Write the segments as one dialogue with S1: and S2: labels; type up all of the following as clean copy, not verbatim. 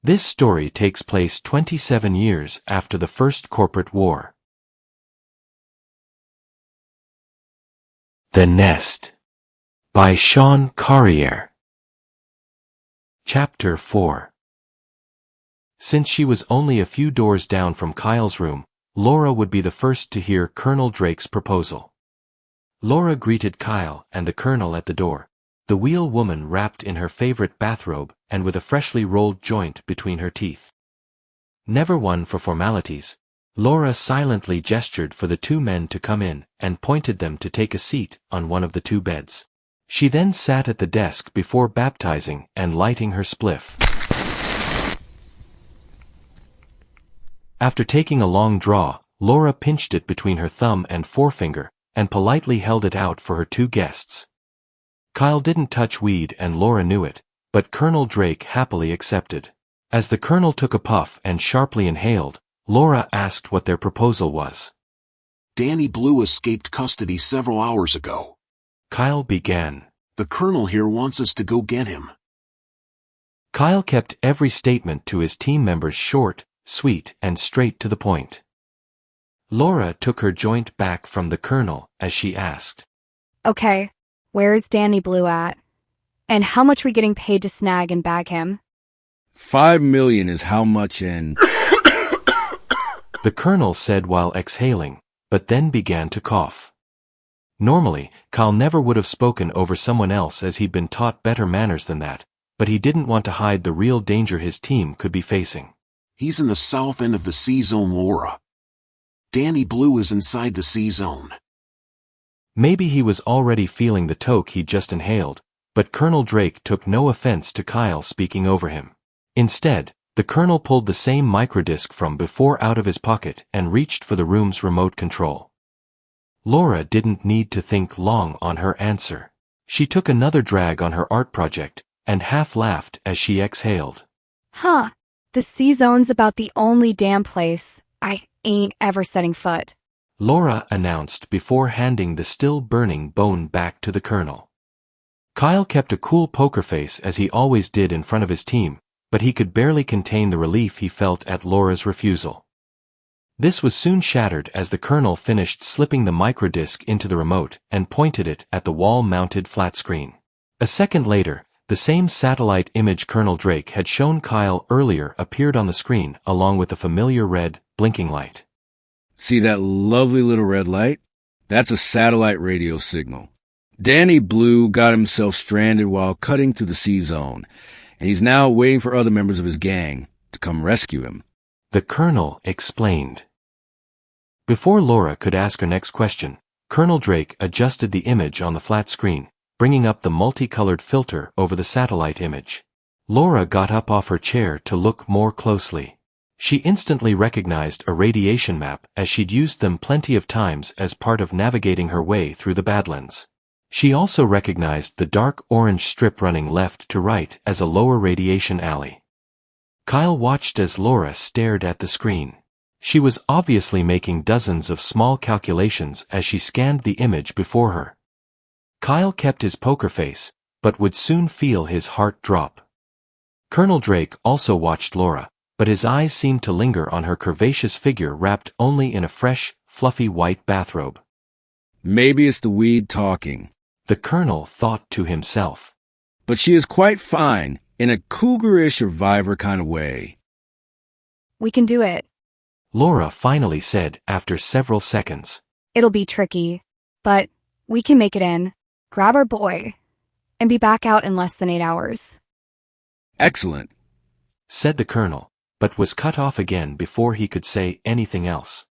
S1: This story takes place 27 years after the First Corporate War. The Nest by Sean Carrière. Chapter 4. Since she was only a few doors down from Kyle's room, Laura would be the first to hear Colonel Drake's proposal. Laura greeted Kyle and the Colonel at the door, the wheel woman wrapped in her favorite bathrobe and with a freshly rolled joint between her teeth. Never one for formalities, Laura silently gestured for the two men to come in and pointed them to take a seat on one of the two beds. She then sat at the desk before baptizing and lighting her spliff. After taking a long draw, Laura pinched it between her thumb and forefinger and politely held it out for her two guests. Kyle didn't touch weed and Laura knew it, but Colonel Drake happily accepted. As the Colonel took a puff and sharply inhaled, Laura asked what their proposal was.
S2: Danny Blue escaped custody several hours ago.
S1: Kyle began.
S2: The Colonel here wants us to go get him.
S1: Kyle kept every statement to his team members short, sweet, and straight to the point. Laura took her joint back from the Colonel as she asked.
S3: Okay, where's Danny Blue at? And how much we getting paid to snag and bag him?
S4: $5 million is how much in...
S1: The Colonel said while exhaling, but then began to cough. Normally, Kyle never would have spoken over someone else as he'd been taught better manners than that, but he didn't want to hide the real danger his team could be facing.
S2: He's in the south end of the C-Zone, Laura. Danny Blue is inside the C-Zone.
S1: Maybe he was already feeling the toke he'd just inhaled, but Colonel Drake took no offense to Kyle speaking over him. Instead, the Colonel pulled the same microdisc from before out of his pocket and reached for the room's remote control. Laura didn't need to think long on her answer. She took another drag on her art project and half laughed as she exhaled.
S3: Huh, the C-Zone's about the only damn place I ain't ever setting foot.
S1: Laura announced before handing the still-burning bone back to the Colonel. Kyle kept a cool poker face as he always did in front of his team, but he could barely contain the relief he felt at Laura's refusal. This was soon shattered as the Colonel finished slipping the microdisc into the remote and pointed it at the wall-mounted flat screen. A second later, the same satellite image Colonel Drake had shown Kyle earlier appeared on the screen along with a familiar red, blinking light.
S4: See that lovely little red light? That's a satellite radio signal. Danny Blue got himself stranded while cutting through the C-Zone, and he's now waiting for other members of his gang to come rescue him.
S1: The Colonel explained. Before Laura could ask her next question, Colonel Drake adjusted the image on the flat screen, bringing up the multicolored filter over the satellite image. Laura got up off her chair to look more closely. She instantly recognized a radiation map as she'd used them plenty of times as part of navigating her way through the Badlands. She also recognized the dark orange strip running left to right as a lower radiation alley. Kyle watched as Laura stared at the screen. She was obviously making dozens of small calculations as she scanned the image before her. Kyle kept his poker face, but would soon feel his heart drop. Colonel Drake also watched Laura, but his eyes seemed to linger on her curvaceous figure wrapped only in a fresh, fluffy white bathrobe.
S4: Maybe it's the weed talking,
S1: the Colonel thought to himself.
S4: But she is quite fine, in a cougarish survivor kind of way.
S3: We can do it.
S1: Laura finally said after several seconds.
S3: It'll be tricky, but we can make it in, grab our boy, and be back out in less than 8 hours.
S4: Excellent,
S1: said the Colonel, but was cut off again before he could say anything else.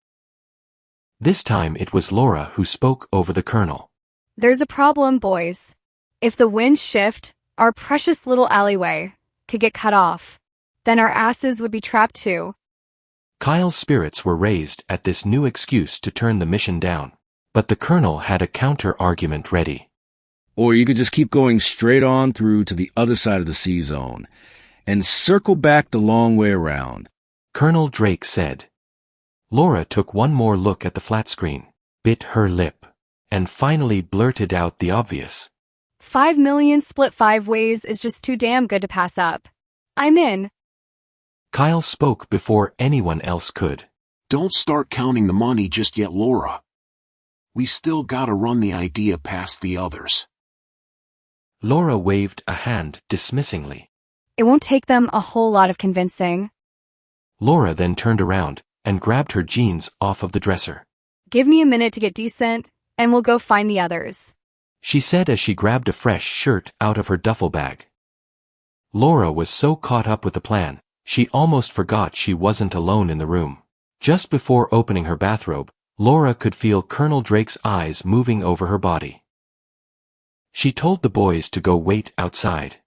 S1: This time it was Laura who spoke over the Colonel.
S3: There's a problem, boys. If the winds shift, our precious little alleyway could get cut off. Then our asses would be trapped too.
S1: Kyle's spirits were raised at this new excuse to turn the mission down, but the Colonel had a counter-argument ready.
S4: Or you could just keep going straight on through to the other side of the C-Zone and circle back the long way around,
S1: Colonel Drake said. Laura took one more look at the flat screen, bit her lip, and finally blurted out the obvious.
S3: $5 million split 5 ways is just too damn good to pass up. I'm in.
S1: Kyle spoke before anyone else could.
S2: Don't start counting the money just yet, Laura. We still gotta run the idea past the others.
S1: Laura waved a hand dismissingly.
S3: It won't take them a whole lot of convincing.
S1: Laura then turned around and grabbed her jeans off of the dresser.
S3: Give me a minute to get decent, and we'll go find the others.
S1: She said as she grabbed a fresh shirt out of her duffel bag. Laura was so caught up with the plan, she almost forgot she wasn't alone in the room. Just before opening her bathrobe, Laura could feel Colonel Drake's eyes moving over her body. She told the boys to go wait outside.